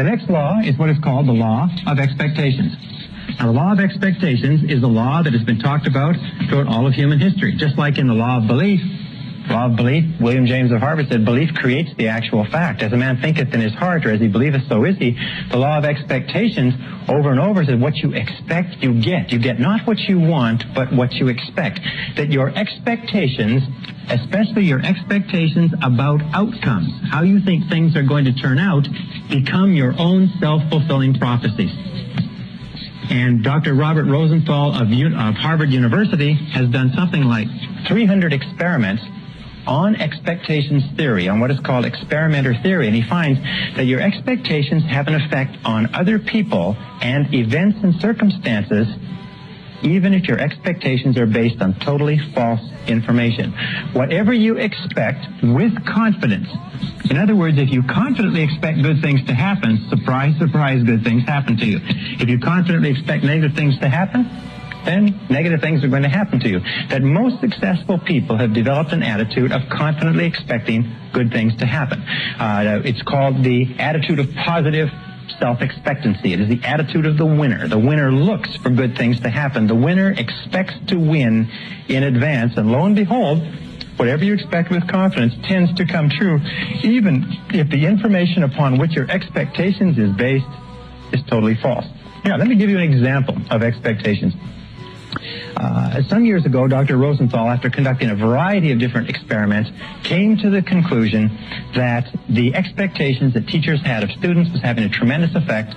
The next law is what is called the law of expectations. Now, the law of expectations is the law that has been talked about throughout all of human history. Just like in the law of belief, William James of Harvard said, belief creates the actual fact. As a man thinketh in his heart, or as he believeth, so is he. The law of expectations over and over says what you expect, you get. You get not what you want, but what you expect. That your expectations, especially your expectations about outcomes, how you think things are going to turn out, become your own self-fulfilling prophecies. And Dr. Robert Rosenthal of Harvard University has done something like 300 experiments on expectations theory, on what is called experimenter theory, and he finds that your expectations have an effect on other people and events and circumstances, even if your expectations are based on totally false information. Whatever you expect with confidence, in other words, if you confidently expect good things to happen, surprise, surprise, good things happen to you. If you confidently expect negative things to happen, then negative things are going to happen to you. That most successful people have developed an attitude of confidently expecting good things to happen. It's called the attitude of positive self-expectancy. It is the attitude of the winner. The winner looks for good things to happen. The winner expects to win in advance, and lo and behold, whatever you expect with confidence tends to come true, even if the information upon which your expectations is based is totally false. Now, let me give you an example of expectations. Some years ago, Dr. Rosenthal, after conducting a variety of different experiments, came to the conclusion that the expectations that teachers had of students was having a tremendous effect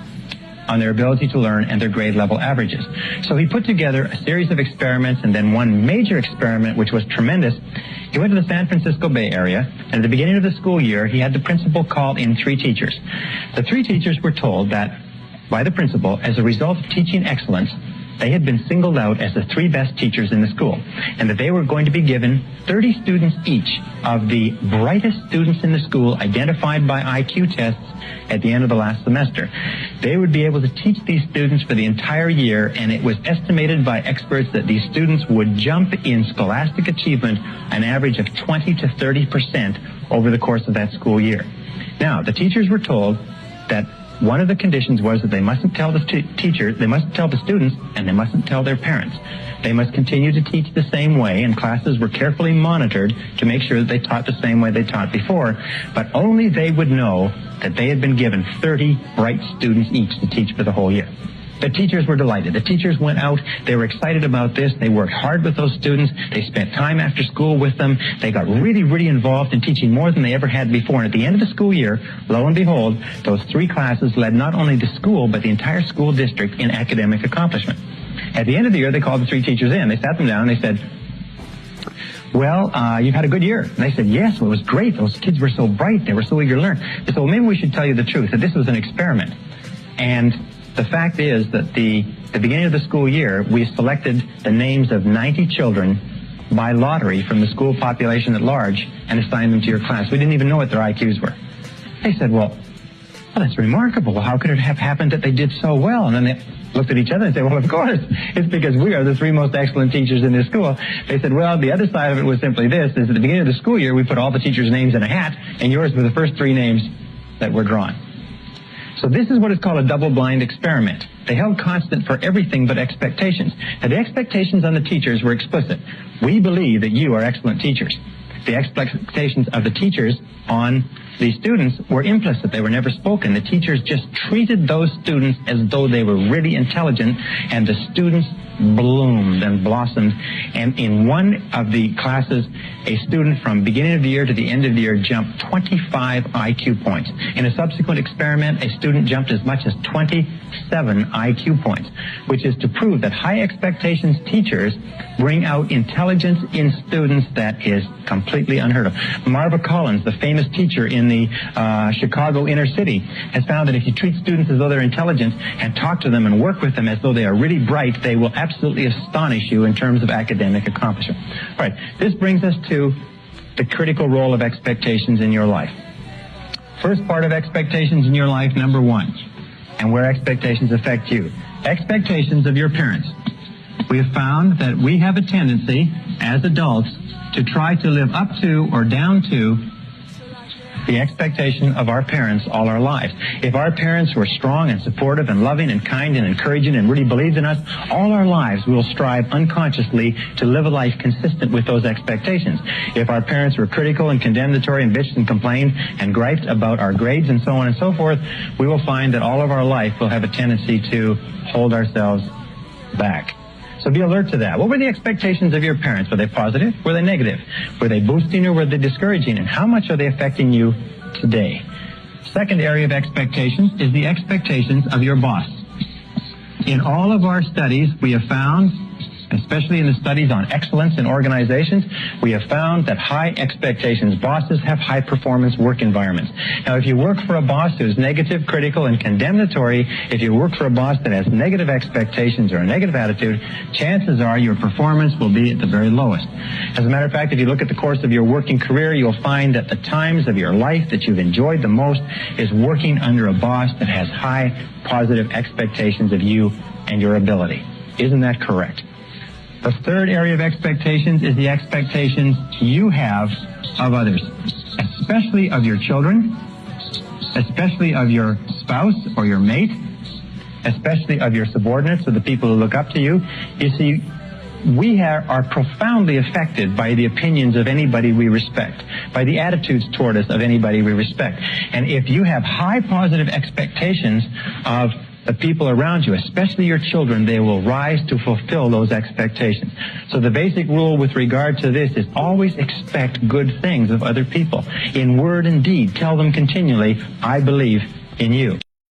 on their ability to learn and their grade level averages. So he put together a series of experiments, and then one major experiment, which was tremendous. He went to the San Francisco Bay Area, and at the beginning of the school year, he had the principal call in 3 teachers. The 3 teachers were told that by the principal, as a result of teaching excellence, they had been singled out as the 3 best teachers in the school, and that they were going to be given 30 students each of the brightest students in the school identified by IQ tests at the end of the last semester. They would be able to teach these students for the entire year, and it was estimated by experts that these students would jump in scholastic achievement an average of 20 to 30% over the course of that school year. Now, the teachers were told that one of the conditions was that they mustn't tell the teachers, they mustn't tell the students, and they mustn't tell their parents. They must continue to teach the same way, and classes were carefully monitored to make sure that they taught the same way they taught before, but only they would know that they had been given 30 bright students each to teach for the whole year. The teachers were delighted. The teachers went out. They were excited about this. They worked hard with those students. They spent time after school with them. They got really, really involved in teaching more than they ever had before. And at the end of the school year, lo and behold, those 3 classes led not only the school, but the entire school district in academic accomplishment. At the end of the year, they called the 3 teachers in. They sat them down and they said, well, you've had a good year. And they said, yes, well, it was great. Those kids were so bright. They were so eager to learn. They said, well, maybe we should tell you the truth, that this was an experiment. And the fact is that the beginning of the school year, we selected the names of 90 children by lottery from the school population at large and assigned them to your class. We didn't even know what their IQs were. They said, well, that's remarkable. How could it have happened that they did so well? And then they looked at each other and said, well, of course, it's because we are the 3 most excellent teachers in this school. They said, well, the other side of it was simply this, is at the beginning of the school year, we put all the teachers' names in a hat, and yours were the first 3 names that were drawn. So this is what is called a double-blind experiment. They held constant for everything but expectations. And the expectations on the teachers were explicit. We believe that you are excellent teachers. The expectations of the teachers on the students were implicit. They were never spoken. The teachers just treated those students as though they were really intelligent, and the students bloomed and blossomed. And in one of the classes, a student from beginning of the year to the end of the year jumped 25 IQ points. In a subsequent experiment, a student jumped as much as 27 IQ points, which is to prove that high expectations teachers bring out intelligence in students that is completely unheard of. Marva Collins, the famous teacher in the Chicago inner city, has found that if you treat students as though they're intelligent and talk to them and work with them as though they are really bright, they will absolutely astonish you in terms of academic accomplishment. All right, this brings us to the critical role of expectations in your life. First part of expectations in your life, number 1, and where expectations affect you. Expectations of your parents. We have found that we have a tendency as adults to try to live up to or down to the expectation of our parents all our lives. If our parents were strong and supportive and loving and kind and encouraging and really believed in us, all our lives we will strive unconsciously to live a life consistent with those expectations. If our parents were critical and condemnatory and bitched and complained and griped about our grades and so on and so forth, we will find that all of our life we'll have a tendency to hold ourselves back. So be alert to that. What were the expectations of your parents? Were they positive? Were they negative? Were they boosting or were they discouraging? And how much are they affecting you today? Second area of expectations is the expectations of your boss. In all of our studies, we have found, especially in the studies on excellence in organizations, we have found that high expectations, bosses have high performance work environments. Now, if you work for a boss who's negative, critical, and condemnatory, if you work for a boss that has negative expectations or a negative attitude, chances are your performance will be at the very lowest. As a matter of fact, if you look at the course of your working career, you'll find that the times of your life that you've enjoyed the most is working under a boss that has high positive expectations of you and your ability. Isn't that correct? The third area of expectations is the expectations you have of others, especially of your children, especially of your spouse or your mate, especially of your subordinates or the people who look up to you. You see, we are profoundly affected by the opinions of anybody we respect, by the attitudes toward us of anybody we respect. And if you have high positive expectations of the people around you, especially your children, they will rise to fulfill those expectations. So the basic rule with regard to this is always expect good things of other people. In word and deed, tell them continually, I believe in you.